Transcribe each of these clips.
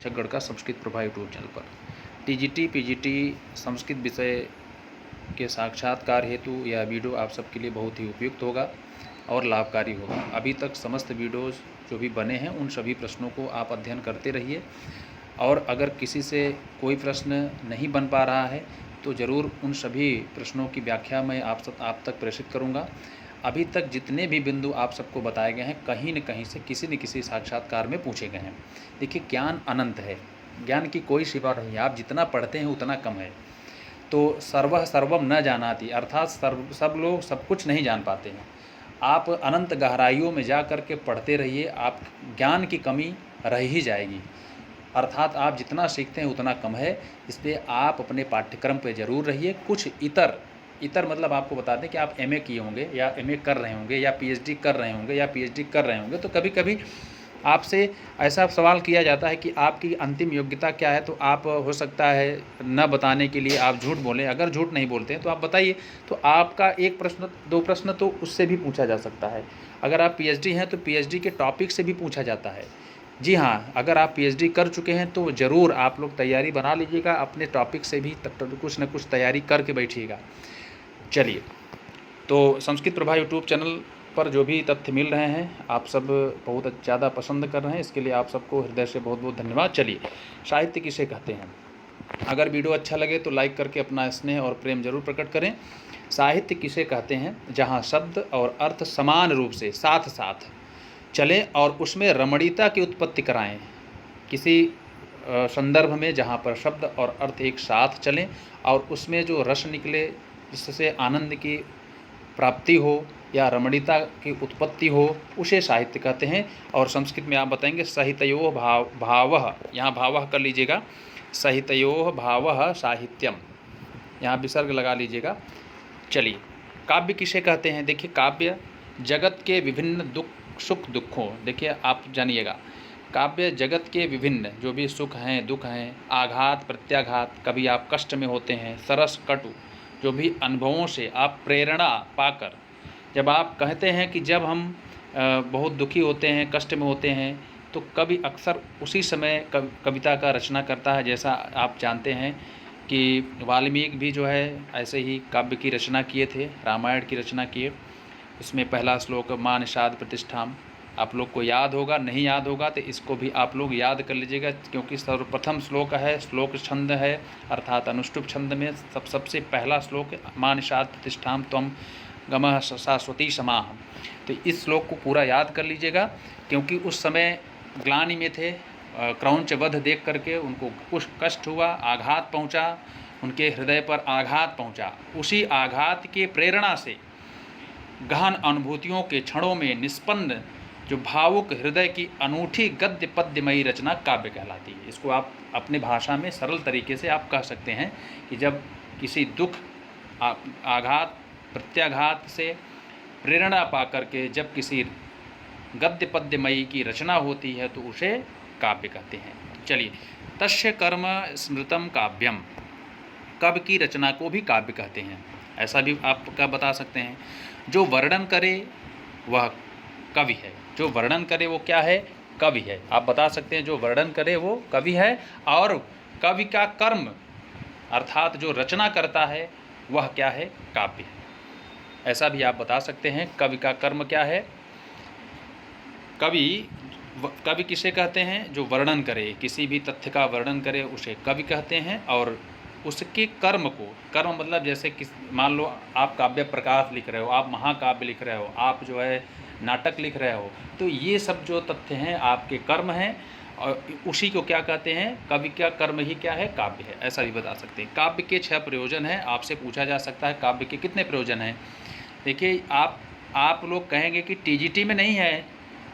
छत्तीसगढ़ का Sanskrit Prabha YouTube channel पर TGT PGT Sanskrit विषय के साक्षात्कार हेतु यह वीडियो आप सबके लिए बहुत ही उपयुक्त होगा और लाभकारी होगा। अभी तक समस्त वीडियोज़ जो भी बने हैं उन सभी प्रश्नों को आप अध्ययन करते रहिए और अगर किसी से कोई प्रश्न नहीं बन पा रहा है तो ज़रूर उन सभी प्रश्नों की व्याख्या मैं आप तक प्रेषित करूँगा। अभी तक जितने भी बिंदु आप सबको बताए गए हैं कहीं न कहीं से किसी न किसी साक्षात्कार में पूछे गए हैं। देखिए, ज्ञान अनंत है, ज्ञान की कोई सीमा नहीं है। आप जितना पढ़ते हैं उतना कम है। तो सर्वः सर्वम न जानाति, अर्थात सब लोग सब कुछ नहीं जान पाते हैं। आप अनंत गहराइयों में जा कर के पढ़ते रहिए, आप ज्ञान की कमी रह ही जाएगी। अर्थात आप जितना सीखते हैं उतना कम है, इसलिए आप अपने पाठ्यक्रम पे ज़रूर रहिए। कुछ इतर मतलब आपको बता दें कि आप एमए किए होंगे या एमए कर रहे होंगे या पीएचडी कर रहे होंगे या पीएचडी कर रहे होंगे, तो कभी कभी आपसे ऐसा सवाल किया जाता है कि आपकी अंतिम योग्यता क्या है। तो आप हो सकता है न बताने के लिए आप झूठ बोलें। अगर झूठ नहीं बोलते हैं तो आप बताइए, तो आपका एक प्रश्न दो प्रश्न तो उससे भी पूछा जा सकता है। अगर आप पीएचडी हैं तो पीएचडी के टॉपिक से भी पूछा जाता है। जी हाँ, अगर आप पीएचडी कर चुके हैं तो ज़रूर आप लोग तैयारी बना लीजिएगा, अपने टॉपिक से भी कुछ न कुछ तैयारी करके बैठिएगा। चलिए, तो संस्कृत प्रभा यूट्यूब चैनल पर जो भी तथ्य मिल रहे हैं आप सब बहुत ज़्यादा पसंद कर रहे हैं, इसके लिए आप सबको हृदय से बहुत बहुत धन्यवाद। चलिए, साहित्य किसे कहते हैं? अगर वीडियो अच्छा लगे तो लाइक करके अपना स्नेह और प्रेम जरूर प्रकट करें। साहित्य किसे कहते हैं? जहाँ शब्द और अर्थ समान रूप से साथ साथ चलें और उसमें रमणीयता की उत्पत्ति कराएं। किसी संदर्भ में जहाँ पर शब्द और अर्थ एक साथ चलें और उसमें जो रस निकले, जिससे आनंद की प्राप्ति हो या रमणीयता की उत्पत्ति हो, उसे साहित्य कहते हैं। और संस्कृत में आप बताएंगे सहितयोः भावः, यहाँ भावः कर लीजिएगा, सहितयोः भावः साहित्यम, यहाँ विसर्ग लगा लीजिएगा। चलिए, काव्य किसे कहते हैं? देखिए, काव्य जगत के विभिन्न सुख दुखों, देखिए आप जानिएगा, काव्य जगत के विभिन्न जो भी सुख हैं दुख हैं, आघात प्रत्याघात, कभी आप कष्ट में होते हैं, सरस कटु, जो भी अनुभवों से आप प्रेरणा पाकर, जब आप कहते हैं कि जब हम बहुत दुखी होते हैं, कष्ट में होते हैं, तो कवि अक्सर उसी समय कविता का रचना करता है। जैसा आप जानते हैं कि वाल्मीकि भी जो है ऐसे ही काव्य की रचना किए थे, रामायण की रचना किए। इसमें पहला श्लोक मां निषाद प्रतिष्ठाम, आप लोग को याद होगा, नहीं याद होगा तो इसको भी आप लोग याद कर लीजिएगा, क्योंकि सर्वप्रथम श्लोक है, श्लोक छंद है, अर्थात अनुष्टुप छंद में सबसे पहला श्लोक मां निषाद प्रतिष्ठाम त्वम गमः शाश्वती समाह। तो इस श्लोक को पूरा याद कर लीजिएगा, क्योंकि उस समय ग्लानि में थे, क्रौंच वध देख करके उनको कुछ कष्ट हुआ, आघात पहुंचा, उनके हृदय पर आघात पहुंचा। उसी आघात के प्रेरणा से गहन अनुभूतियों के क्षणों में निष्पन्न जो भावुक हृदय की अनूठी गद्य पद्यमयी रचना काव्य कहलाती है। इसको आप अपने भाषा में सरल तरीके से आप कह सकते हैं कि जब किसी दुख आघात प्रत्याघात से प्रेरणा पा करके जब किसी गद्य पद्यमयी की रचना होती है तो उसे काव्य कहते हैं। चलिए, तस्य कर्म स्मृतम काव्यम, कवि की रचना को भी काव्य कहते हैं, ऐसा भी आप क्या बता सकते हैं। जो वर्णन करे वह कवि है, जो वर्णन करे वो क्या है? कवि है। आप बता सकते हैं जो वर्णन करे वो कवि है, और कवि का कर्म अर्थात जो रचना करता है वह क्या है? काव्य है। ऐसा भी आप बता सकते हैं। कवि का कर्म क्या है? कवि किसे कहते हैं? जो वर्णन करे, किसी भी तथ्य का वर्णन करे उसे कवि कहते हैं। और उसके कर्म को, कर्म मतलब जैसे कि मान लो आप काव्य प्रकाश लिख रहे हो, आप महाकाव्य लिख रहे हो, आप जो है नाटक लिख रहे हो, तो ये सब जो तथ्य हैं आपके कर्म हैं, और उसी को क्या कहते हैं? कवि का कर्म ही क्या है? काव्य है। ऐसा भी बता सकते हैं। काव्य के 6 प्रयोजन हैं। आपसे पूछा जा सकता है काव्य के कितने प्रयोजन हैं। देखिए, आप लोग कहेंगे कि टीजीटी में नहीं है,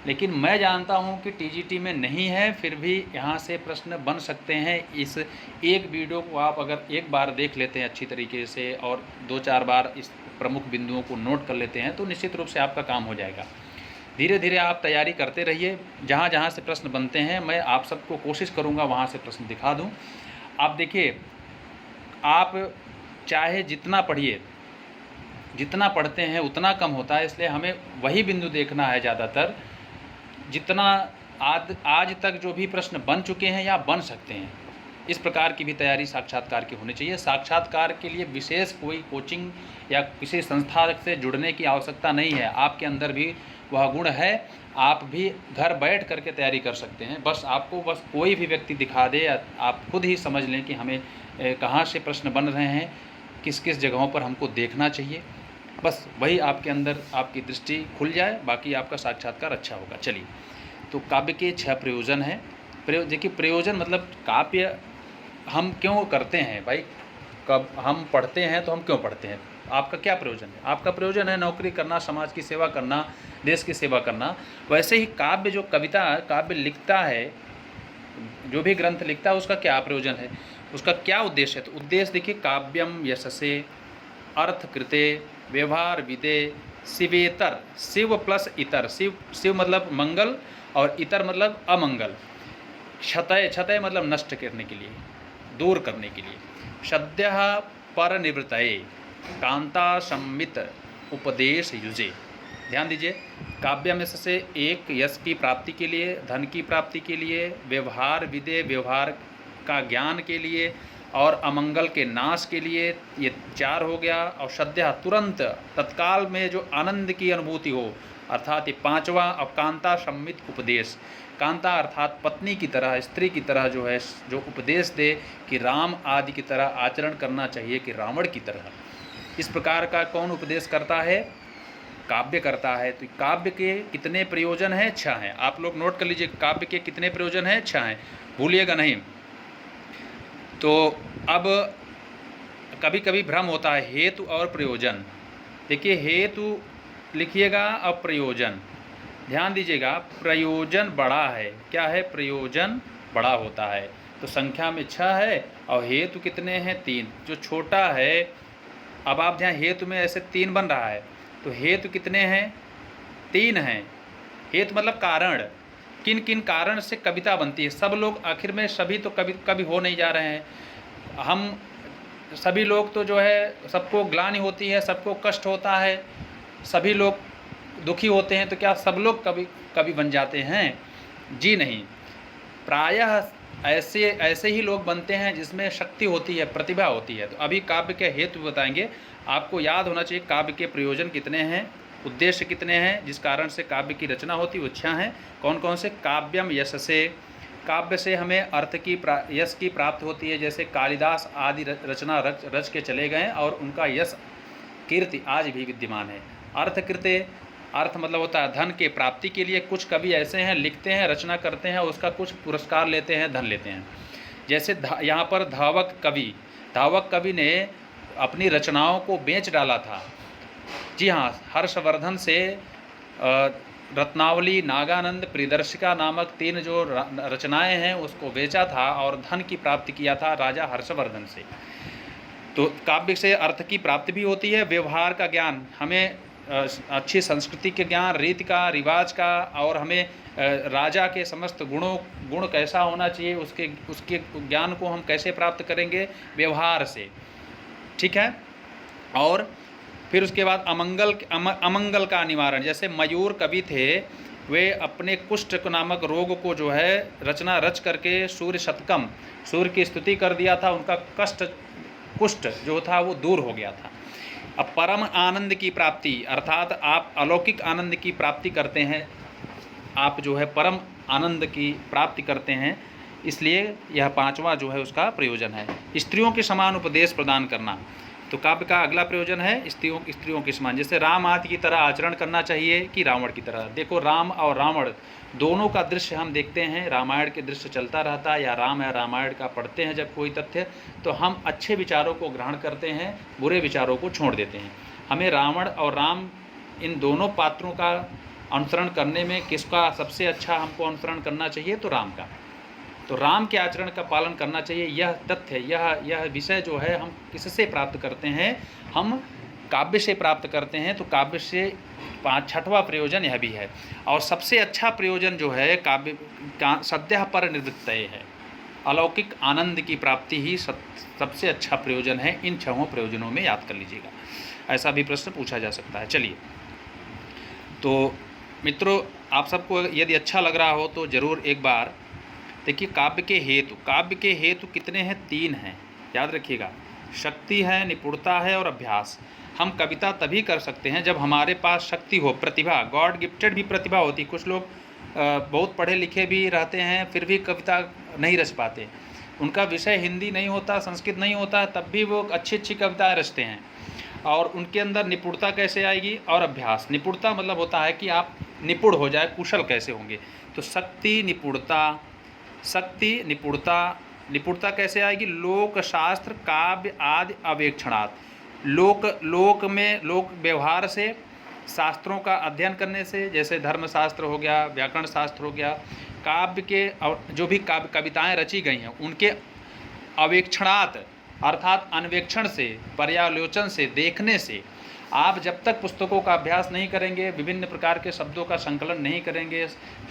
लेकिन मैं जानता हूं कि टीजीटी में नहीं है, फिर भी यहाँ से प्रश्न बन सकते हैं। इस एक वीडियो को आप अगर एक बार देख लेते हैं अच्छी तरीके से और 2-4 बार इस प्रमुख बिंदुओं को नोट कर लेते हैं तो निश्चित रूप से आपका काम हो जाएगा। धीरे धीरे आप तैयारी करते रहिए। जहाँ जहाँ से प्रश्न बनते हैं मैं आप सबको कोशिश करूँगा वहाँ से प्रश्न दिखा दूँ। आप देखिए, आप चाहे जितना पढ़िए, जितना पढ़ते हैं उतना कम होता है, इसलिए हमें वही बिंदु देखना है ज़्यादातर जितना आज तक जो भी प्रश्न बन चुके हैं या बन सकते हैं, इस प्रकार की भी तैयारी साक्षात्कार की होनी चाहिए। साक्षात्कार के लिए विशेष कोई कोचिंग या किसी संस्था से जुड़ने की आवश्यकता नहीं है, आपके अंदर भी वह गुण है, आप भी घर बैठ करके तैयारी कर सकते हैं। बस आपको कोई भी व्यक्ति दिखा दे, आप खुद ही समझ लें कि हमें कहाँ से प्रश्न बन रहे हैं, किस किस जगहों पर हमको देखना चाहिए, बस वही आपके अंदर आपकी दृष्टि खुल जाए, बाकी आपका साक्षात्कार अच्छा होगा। चलिए, तो काव्य के 6 प्रयोजन हैं। देखिए, प्रयोजन मतलब काव्य हम क्यों करते हैं भाई, कब हम पढ़ते हैं तो हम क्यों पढ़ते हैं, आपका क्या प्रयोजन है? आपका प्रयोजन है नौकरी करना, समाज की सेवा करना, देश की सेवा करना। वैसे ही काव्य जो काव्य लिखता है, जो भी ग्रंथ लिखता है, उसका क्या प्रयोजन है, उसका क्या उद्देश्य है? तो उद्देश्य देखिए, काव्यम यशसे अर्थ कृते व्यवहार विदे शिवेतर, शिव प्लस इतर, शिव मतलब मंगल और इतर मतलब अमंगल, क्षतय मतलब नष्ट करने के लिए, दूर करने के लिए, सद्यः पर निवृत्तये कांता सम्मित उपदेश युजे। ध्यान दीजिए, काव्य में से एक यश की प्राप्ति के लिए, धन की प्राप्ति के लिए, व्यवहार विदे व्यवहार का ज्ञान के लिए, और अमंगल के नाश के लिए, ये 4 हो गया। और सद्यः तुरंत तत्काल में जो आनंद की अनुभूति हो, अर्थात ये 5वां। और कांता सम्मित उपदेश, कांता अर्थात पत्नी की तरह, स्त्री की तरह जो है, जो उपदेश दे कि राम आदि की तरह आचरण करना चाहिए, कि रावण की तरह। इस प्रकार का कौन उपदेश करता है? काव्य करता है। तो काव्य के कितने प्रयोजन हैं? 6 हैं। आप लोग नोट कर लीजिए, काव्य के कितने प्रयोजन हैं? 6 हैं, भूलिएगा नहीं। तो अब कभी कभी भ्रम होता है हेतु और प्रयोजन। देखिए, हेतु लिखिएगा और प्रयोजन ध्यान दीजिएगा। प्रयोजन बड़ा है, क्या है? प्रयोजन बड़ा होता है। तो संख्या में 6 है और हेतु कितने हैं? 3। जो छोटा है, अब आप ध्यान, हेतु में ऐसे 3 बन रहा है, तो हेतु कितने हैं? 3 हैं। हेतु मतलब कारण, किन किन कारण से कविता बनती है। सब लोग आखिर में, सभी तो कभी हो नहीं जा रहे हैं। हम सभी लोग तो जो है, सबको ग्लानि होती है, सबको कष्ट होता है, सभी लोग दुखी होते हैं, तो क्या सब लोग कभी बन जाते हैं? जी नहीं। प्रायः ऐसे ही लोग बनते हैं जिसमें शक्ति होती है, प्रतिभा होती है। तो अभी काव्य के हेतु बताएंगे। आपको याद होना चाहिए काव्य के प्रयोजन कितने हैं, उद्देश्य कितने हैं, जिस कारण से काव्य की रचना होती है, वो 6 हैं। कौन कौन से? काव्यम यशसे, काव्य से हमें अर्थ की यश की प्राप्त होती है। जैसे कालिदास आदि रचना रच के चले गए और उनका यश कीर्ति आज भी विद्यमान है। अर्थकृते, अर्थ मतलब होता है धन के प्राप्ति के लिए। कुछ कवि ऐसे हैं, लिखते हैं, रचना करते हैं, उसका कुछ पुरस्कार लेते हैं, धन लेते हैं। जैसे यहाँ पर धावक कवि ने अपनी रचनाओं को बेच डाला था। जी हाँ, हर्षवर्धन से रत्नावली, नागानंद, प्रियदर्शिका नामक 3 जो रचनाएं हैं, उसको बेचा था और धन की प्राप्ति किया था राजा हर्षवर्धन से। तो काव्य से अर्थ की प्राप्ति भी होती है। व्यवहार का ज्ञान, हमें अच्छी संस्कृति के ज्ञान, रीति का, रिवाज का, और हमें राजा के समस्त गुण कैसा होना चाहिए, उसके ज्ञान को हम कैसे प्राप्त करेंगे? व्यवहार से, ठीक है। और फिर उसके बाद अमंगल का निवारण। जैसे मयूर कवि थे, वे अपने कुष्ठ नामक रोग को जो है रचना रच करके सूर्य शतकम, सूर्य की स्तुति कर दिया था, उनका कुष्ठ जो था वो दूर हो गया था। अब परम आनंद की प्राप्ति, अर्थात आप अलौकिक आनंद की प्राप्ति करते हैं, आप जो है परम आनंद की प्राप्ति करते हैं, इसलिए यह 5वां जो है उसका प्रयोजन है। स्त्रियों के समान उपदेश प्रदान करना, तो काव्य का अगला प्रयोजन है स्त्रियों के समान। जैसे राम आदि की तरह आचरण करना चाहिए कि रावण की तरह। देखो, राम और रावण दोनों का दृश्य हम देखते हैं, रामायण के दृश्य चलता रहता है, या राम या रामायण का पढ़ते हैं जब कोई तथ्य, तो हम अच्छे विचारों को ग्रहण करते हैं, बुरे विचारों को छोड़ देते हैं। हमें रावण और राम, इन दोनों पात्रों का अनुसरण करने में किसका सबसे अच्छा हमको अनुसरण करना चाहिए? तो राम का। तो राम के आचरण का पालन करना चाहिए। यह तथ्य, यह विषय जो है हम किससे प्राप्त करते हैं? हम काव्य से प्राप्त करते हैं। तो काव्य से 6वां प्रयोजन यह भी है। और सबसे अच्छा प्रयोजन जो है काव्य का सद्यः पर निवृत्तये है, अलौकिक आनंद की प्राप्ति ही सबसे अच्छा प्रयोजन है। इन 6 प्रयोजनों में याद कर लीजिएगा, ऐसा भी प्रश्न पूछा जा सकता है। चलिए, तो मित्रों, आप सबको यदि अच्छा लग रहा हो तो ज़रूर एक बार देखिए। काव्य के हेतु कितने हैं? 3 हैं, याद रखिएगा। शक्ति है, निपुणता है और अभ्यास। हम कविता तभी कर सकते हैं जब हमारे पास शक्ति हो, प्रतिभा, गॉड गिफ्टेड भी प्रतिभा होती। कुछ लोग बहुत पढ़े लिखे भी रहते हैं फिर भी कविता नहीं रच पाते। उनका विषय हिंदी नहीं होता, संस्कृत नहीं होता, तब भी वो अच्छी अच्छी कविताएँ रचते हैं। और उनके अंदर निपुणता कैसे आएगी? और अभ्यास। निपुणता मतलब होता है कि आप निपुण हो जाए, कुशल कैसे होंगे। तो शक्ति, निपुणता कैसे आएगी? लोक शास्त्र, काव्य आदि अवेक्षणात्। लोक व्यवहार से, शास्त्रों का अध्ययन करने से, जैसे धर्मशास्त्र हो गया, व्याकरण शास्त्र हो गया, काव्य के और जो भी कविताएं रची गई हैं उनके अवेक्षणात् अर्थात अन्वेक्षण से, पर्यालोचन से, देखने से। आप जब तक पुस्तकों का अभ्यास नहीं करेंगे, विभिन्न प्रकार के शब्दों का संकलन नहीं करेंगे,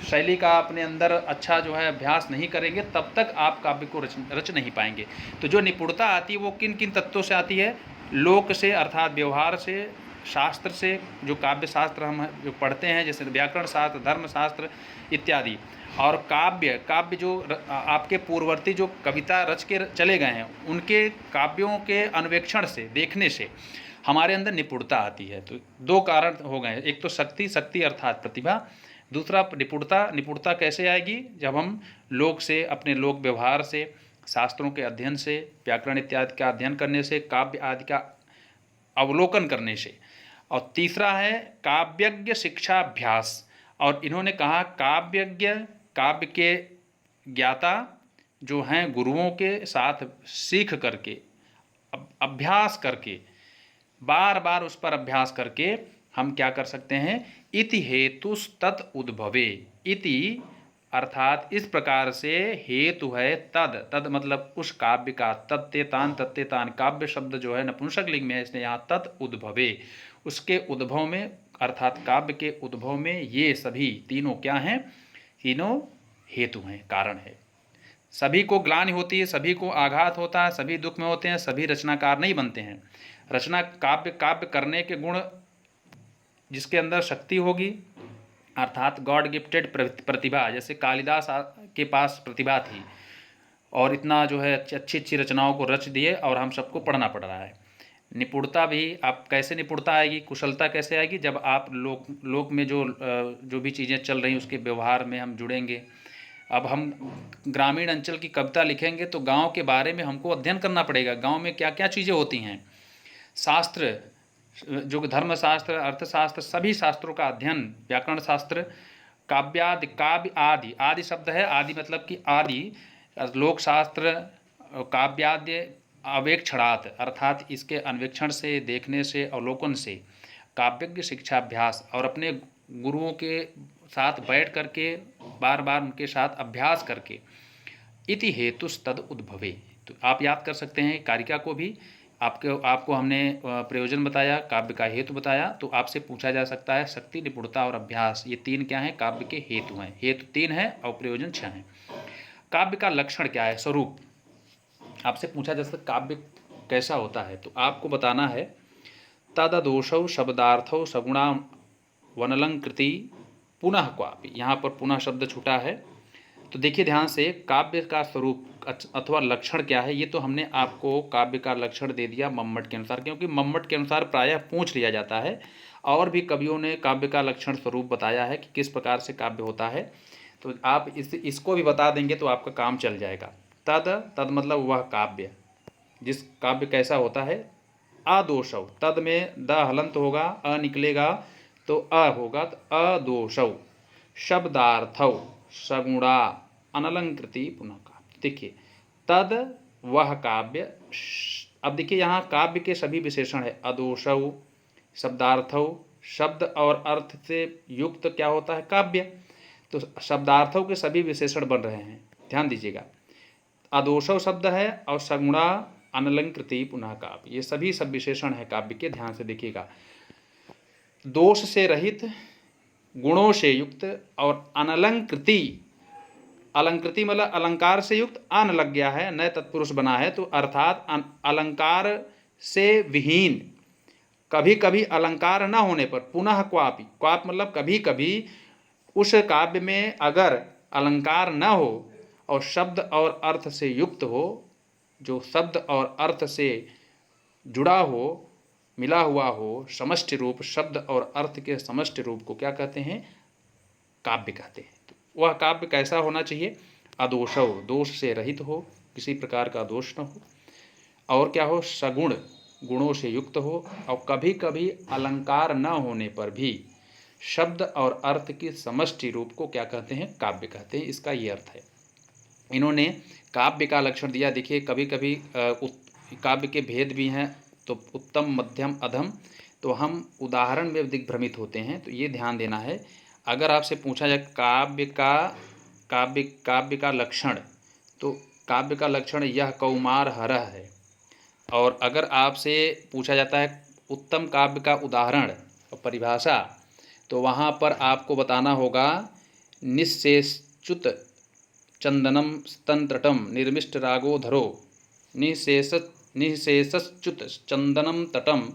शैली का अपने अंदर अच्छा जो है अभ्यास नहीं करेंगे, तब तक आप काव्य को रच नहीं पाएंगे। तो जो निपुणता आती है वो किन किन तत्वों से आती है? लोक से अर्थात व्यवहार से, शास्त्र से, जो काव्य शास्त्र हम जो पढ़ते हैं जैसे व्याकरण शास्त्र, धर्मशास्त्र इत्यादि। और काव्य जो आपके पूर्ववर्ती जो कविता रच के चले गए हैं उनके काव्यों के अन्वेक्षण से, देखने से हमारे अंदर निपुणता आती है। तो 2 कारण हो गए, एक तो शक्ति अर्थात प्रतिभा, दूसरा निपुणता कैसे आएगी? जब हम लोक से, अपने लोक व्यवहार से, शास्त्रों के अध्ययन से, व्याकरण इत्यादि का अध्ययन करने से, काव्य आदि का अवलोकन करने से। और तीसरा है काव्यज्ञ शिक्षाभ्यास। और इन्होंने कहा काव्य के ज्ञाता जो हैं गुरुओं के साथ सीख करके, अभ्यास करके, बार बार उस पर अभ्यास करके हम क्या कर सकते हैं? इति हेतुस् तत् उद्भवे। इति अर्थात इस प्रकार से, हेतु है तद मतलब उस काव्य का, तत्तेतान काव्य शब्द जो है नपुंसक लिंग में है, इसने यहाँ तत् उद्भवे, उसके उद्भव में अर्थात काव्य के उद्भव में ये सभी तीनों क्या हैं? तीनों हेतु हैं, कारण है। सभी को ग्लानि होती है, सभी को आघात होता है, सभी दुख में होते हैं, सभी रचनाकार नहीं बनते हैं। काव्य करने के गुण जिसके अंदर शक्ति होगी अर्थात गॉड गिफ्टेड प्रतिभा, जैसे कालिदास के पास प्रतिभा थी और इतना जो है अच्छी रचनाओं को रच दिए और हम सबको पढ़ना पड़ रहा है। निपुणता भी, आप कैसे निपुणता आएगी, कुशलता कैसे आएगी? जब आप लोक में जो भी चीज़ें चल रही उसके व्यवहार में हम जुड़ेंगे। अब हम ग्रामीण अंचल की कविता लिखेंगे तो गांव के बारे में हमको अध्ययन करना पड़ेगा, गांव में क्या क्या चीज़ें होती हैं। शास्त्र, जो धर्मशास्त्र, अर्थशास्त्र, सभी शास्त्रों का अध्ययन, व्याकरण शास्त्र, काव्य आदि शब्द है, आदि मतलब कि आदि, लोक शास्त्र, काव्याद्य अवेक्षणात् अर्थात इसके अन्वेक्षण से, देखने से, अवलोकन से, काव्यज्ञ शिक्षाभ्यास और अपने गुरुओं के साथ बैठ करके बार बार उनके साथ अभ्यास करके, इति हेतुस् तद उद्भवे। तो आप याद कर सकते हैं कारिका को भी। आपको हमने प्रयोजन बताया, काव्य का हेतु बताया, तो आपसे पूछा जा सकता है शक्ति, निपुणता और अभ्यास, ये 3 क्या हैं? काव्य के हेतु हैं। हेतु 3 हैं और प्रयोजन 6 हैं। काव्य का लक्षण क्या है? स्वरूप आपसे पूछा जा सकता है काव्य कैसा होता है, तो आपको बताना है तददोषौ शब्दार्थौ सगुणा वनलंकृति पुनः क्वापि। यहाँ पर पुनः शब्द छूटा है, तो देखिए ध्यान से, काव्य का स्वरूप अथवा लक्षण क्या है? ये तो हमने आपको काव्य का लक्षण दे दिया मम्मट के अनुसार, क्योंकि मम्मट के अनुसार प्रायः पूछ लिया जाता है। और भी कवियों ने काव्य का लक्षण स्वरूप बताया है कि किस प्रकार से काव्य होता है, तो आप इसको भी बता देंगे तो आपका काम चल जाएगा। तद मतलब वह काव्य, जिस काव्य कैसा होता है। अदोषौ, तद में द हलंत होगा, अ निकलेगा तो अ होगा, तो अदोषौ। शब्दार्थौ सगुणा अनलंकृति पुनः काव्य। देखिए तद वह काव्य। अब देखिए यहाँ काव्य के सभी विशेषण है, अदोषौ, शब्दार्थौ, शब्द और अर्थ से युक्त क्या होता है? काव्य। तो शब्दार्थों के सभी विशेषण बन रहे हैं, ध्यान दीजिएगा। अदोषौ शब्द है और सगुणा अनलंकृति पुनः काव्य, ये सभी सब विशेषण है काव्य के, ध्यान से देखिएगा। दोष से रहित, गुणों से युक्त और अनलंकृति, अलंकृति मतलब अलंकार से युक्त, अन लग गया है, नए तत्पुरुष बना है, तो अर्थात अलंकार से विहीन, कभी कभी अलंकार न होने पर, पुनः क्वापि, क्वाप मतलब कभी कभी उस काव्य में अगर अलंकार न हो और शब्द और अर्थ से युक्त हो, जो शब्द और अर्थ से जुड़ा हो, मिला हुआ हो, समष्टि रूप, शब्द और अर्थ के समष्टि रूप को क्या कहते हैं? काव्य कहते हैं। तो वह काव्य कैसा होना चाहिए? अदोषौ, दोष से रहित हो, किसी प्रकार का दोष न हो, और क्या हो? सगुण, गुणों से युक्त हो, और कभी कभी अलंकार न होने पर भी शब्द और अर्थ की समष्टि रूप को क्या कहते हैं? काव्य कहते हैं। इसका ये अर्थ है। इन्होंने काव्य का लक्षण दिया। देखिए कभी कभी काव्य के भेद भी हैं, तो उत्तम, मध्यम, अधम, तो हम उदाहरण में दिग्भ्रमित होते हैं, तो ये ध्यान देना है। अगर आपसे पूछा जाए काव्य का लक्षण, तो काव्य का लक्षण यह कौमार हरः है। और अगर आपसे पूछा जाता है उत्तम काव्य का उदाहरण और परिभाषा, तो वहाँ पर आपको बताना होगा निःशेषच्युत चंदनम स्तनतटम निर्मिष्ट रागो धरो, निःशेषच्युत चंदनम तटम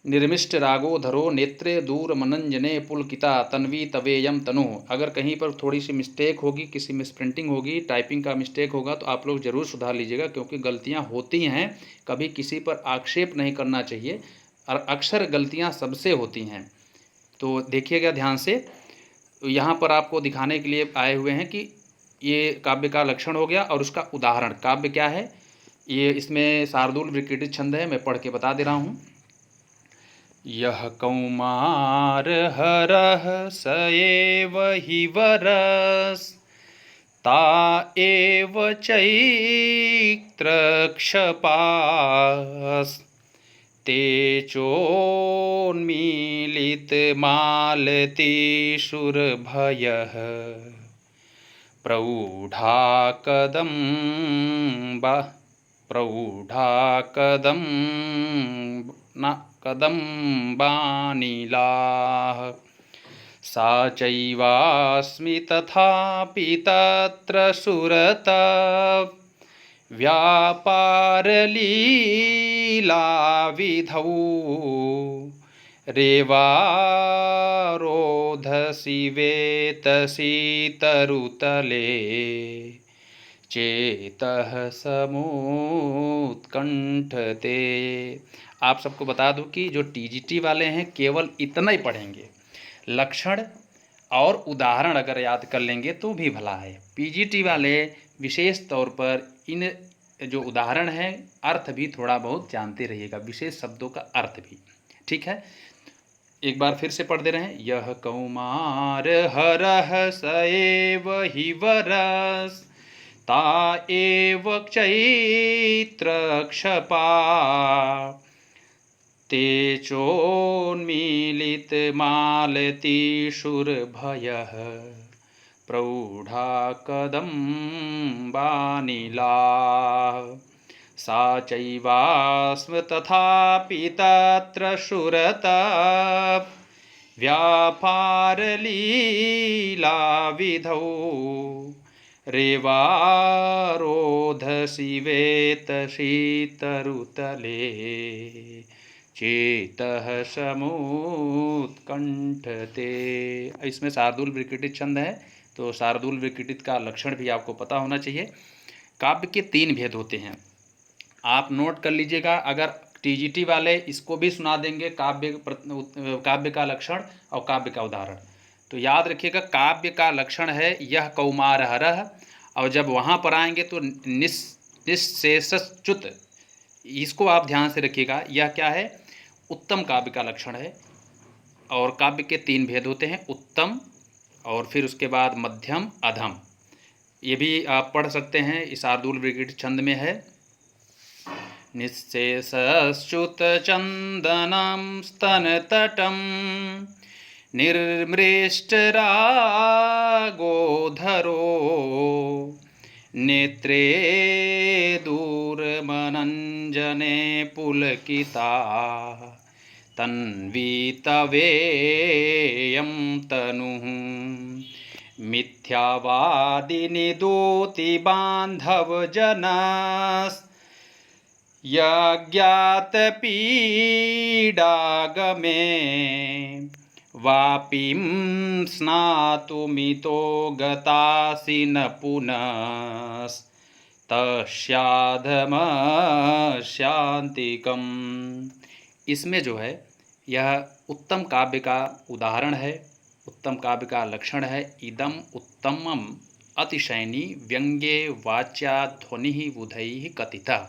निर्मिष्ट रागो धरो, नेत्रे दूर मनंजने पुलकिता तन्वी तवेयम तनु। अगर कहीं पर थोड़ी सी मिस्टेक होगी, किसी में प्रिंटिंग होगी, टाइपिंग का मिस्टेक होगा, तो आप लोग ज़रूर सुधार लीजिएगा, क्योंकि गलतियां होती हैं। कभी किसी पर आक्षेप नहीं करना चाहिए, और अक्सर गलतियां सबसे होती हैं। तो देखिएगा ध्यान से। यहाँ पर आपको दिखाने के लिए आए हुए हैं कि ये काव्य का लक्षण हो गया, और उसका उदाहरण काव्य क्या है। ये इसमें शार्दूल विकृति छंद है, मैं पढ़ के बता दे रहा हूँ। यह कौमार हरः स एव हि वरस्, ता एव चैत्रक्षपास्, तेजोन्मीलितमालतीशुरभयः, प्रौढा कदम्बानिलाः, सा चैवास्मि तथापि तत्र सुरता व्यापारलीलाविधौ, रेवारोधसि वेतसि तरुतले, चेतः समुत्कंठते। आप सबको बता दूं कि जो टीजीटी वाले हैं केवल इतना ही पढ़ेंगे, लक्षण और उदाहरण अगर याद कर लेंगे तो भी भला है। पीजीटी वाले विशेष तौर पर इन जो उदाहरण हैं, अर्थ भी थोड़ा बहुत जानते रहिएगा, विशेष शब्दों का अर्थ भी। ठीक है, एक बार फिर से पढ़ दे रहे हैं। यह कौमार हरः स एव हि वरस्, ता एव चैत्रक्षपा, तेजोन्मीलितमालतीशुरभयः, प्रौढा कदम्बानिलाः, सा चैवास्म तथापि तत्र सुरता व्यापारलीलाविधौ, रेवारोधसि वेतसि तरुतले, चेतः समुत्कंठते। इसमें शार्दूल विकृतित छंद है, तो शार्दूल विकृतित का लक्षण भी आपको पता होना चाहिए। काव्य के 3 भेद होते हैं, आप नोट कर लीजिएगा। अगर टीजीटी वाले इसको भी सुना देंगे, काव्य का लक्षण और काव्य का उदाहरण, तो याद रखिएगा काव्य का लक्षण है यह कौमार हरः, और जब वहाँ पर आएंगे तो निःशेषच्युत, इसको आप ध्यान से रखिएगा। यह क्या है? उत्तम काव्य का लक्षण है। और काव्य के 3 भेद होते हैं, उत्तम, और फिर उसके बाद मध्यम, अधम। ये भी आप पढ़ सकते हैं, इस शार्दूल विकृति छंद में है। निःशेषच्युत चंदनम स्तनतटम निर्मृष्टरागोधरो, नेत्रे दूरमनंजने पुलकिता तन्वी तवेयं तनुः, मिथ्यावादिनि दूति बांधव जनस्, यज्ञात पीडागमे वापिं स्नातुमितो गतासि न पुनस्तस्याधमस्यान्तिकम्। इसमें जो है यह उत्तम काव्य का उदाहरण है, उत्तम काव्य का लक्षण है। इदम उत्तमम अतिशयनी व्यंग्ये वाच्या ध्वनि बुधैः कथितः।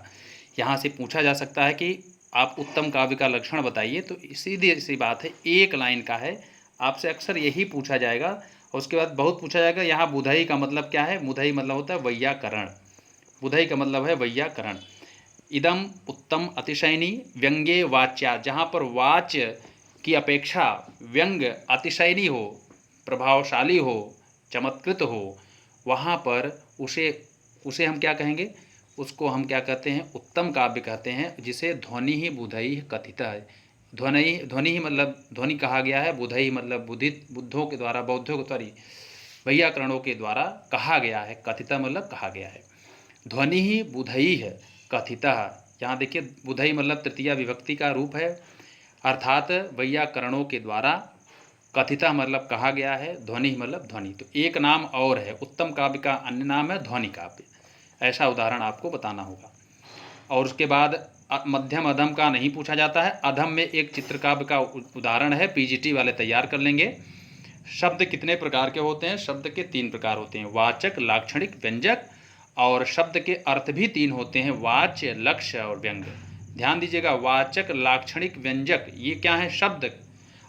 यहाँ से पूछा जा सकता है कि आप उत्तम काव्य का लक्षण बताइए, तो सीधी सी बात है, एक लाइन का है। आपसे अक्सर यही पूछा जाएगा और उसके बाद बहुत पूछा जाएगा यहाँ बुधई का मतलब क्या है। बुधई मतलब होता है वैयाकरण, बुधई का मतलब है वैयाकरण। इदम उत्तम अतिशयनी व्यंग्ये वाच्या, जहाँ पर वाच्य की अपेक्षा व्यंग अतिशयनी हो, प्रभावशाली हो, चमत्कृत हो, वहाँ पर उसे हम क्या कहेंगे, उसको हम क्या कहते हैं, उत्तम काव्य कहते हैं, जिसे ध्वनि ही बुधई कथिता है। ध्वनि ही मतलब ध्वनि कहा गया है, बुधई मतलब बुद्धों के द्वारा, बौद्धों के द्वारा, वैयाकरणों के द्वारा कहा गया है। कथिता मतलब कहा गया है। ध्वनि ही बुधई है कथिता। यहाँ देखिए बुधई मतलब तृतीया विभक्ति का रूप है, अर्थात वैयाकरणों के द्वारा। कथिता मतलब कहा गया है, ध्वनि मतलब ध्वनि। तो एक नाम और है, उत्तम काव्य का अन्य नाम है ध्वनि काव्य। ऐसा उदाहरण आपको बताना होगा। और उसके बाद मध्यम अधम का नहीं पूछा जाता है। अधम में एक चित्रकाव्य का उदाहरण है, पीजीटी वाले तैयार कर लेंगे। शब्द कितने प्रकार के होते हैं? शब्द के 3 प्रकार होते हैं, वाचक, लाक्षणिक, व्यंजक। और शब्द के अर्थ भी 3 होते हैं, वाच्य, लक्ष्य और व्यंग। ध्यान दीजिएगा, वाचक, लाक्षणिक, व्यंजक, ये क्या है? शब्द।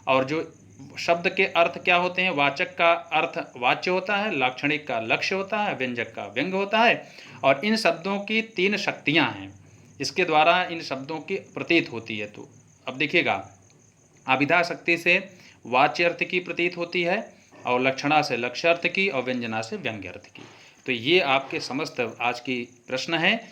और जो शब्द के अर्थ क्या होते हैं? वाचक का अर्थ वाच्य होता है, लाक्षणिक का लक्ष्य होता है, व्यंजक का व्यंग होता है। और इन शब्दों की 3 शक्तियाँ हैं, इसके द्वारा इन शब्दों की प्रतीत होती है। तो अब देखिएगा, अभिधा शक्ति से वाच्य अर्थ की प्रतीत होती है, और लक्षणा से लक्ष्य अर्थ की, और व्यंजना से व्यंग्य अर्थ की। तो ये आपके समस्त आज की प्रश्न है,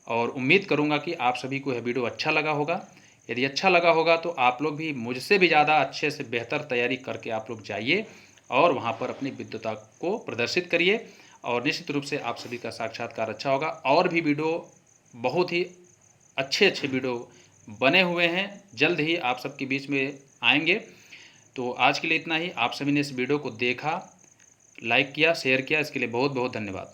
और उम्मीद करूँगा कि आप सभी को यह वीडियो अच्छा लगा होगा। यदि अच्छा लगा होगा तो आप लोग भी मुझसे भी ज़्यादा अच्छे से बेहतर तैयारी करके आप लोग जाइए और वहाँ पर अपनी विद्वता को प्रदर्शित करिए, और निश्चित रूप से आप सभी का साक्षात्कार अच्छा होगा। और भी वीडियो, बहुत ही अच्छे वीडियो बने हुए हैं, जल्द ही आप सबके बीच में आएंगे। तो आज के लिए इतना ही। आप सभी ने इस वीडियो को देखा, लाइक किया, शेयर किया, इसके लिए बहुत बहुत धन्यवाद।